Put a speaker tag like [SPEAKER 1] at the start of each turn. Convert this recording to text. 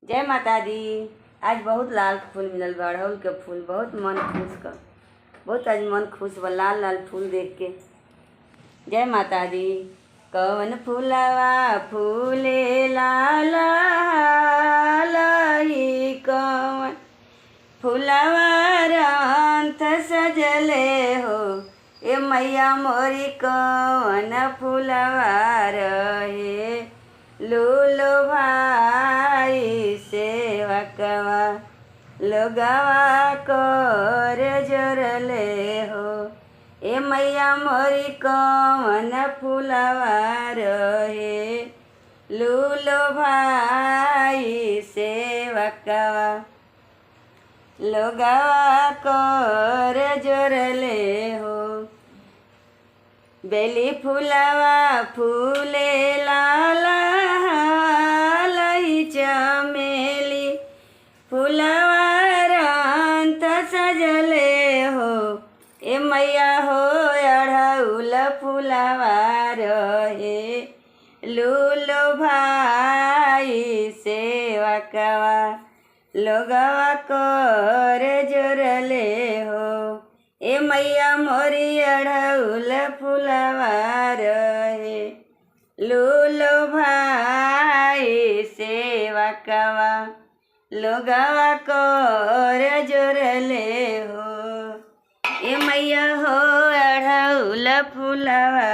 [SPEAKER 1] जय माता दी। आज बहुत लाल फूल मिलल बा, अड़हुल के फूल। बहुत मन खुश कर, बहुत आज मन खुश बा लाल लाल फूल देख के। जय माता दी। कवन फूलवा फूले लाल ही कवन फूलवा रंथ सजले हो, ए मैया मोरी कवन फूलवा रहे लूलो भाई सेवकवा लोगवा कर जोरले हो, ए मैया मोरी कवन फूलवा रहे लूलो भाई सेवकवा लोगवा कर जोरले हो। बेली फूलवा फूले लाल चमेली फूलवा रंथ सजले हो, ए मैया हो अड़हुल फूलवा रहे लूलो भाई सेवकवा लोगवा कर जोरले हो, ए मैया मोरी अड़हुल फूलवा रहे लूलो भाई सेवकवा लोगवा कर जोरले हो, ए मैया हो अड़हुल फूलवा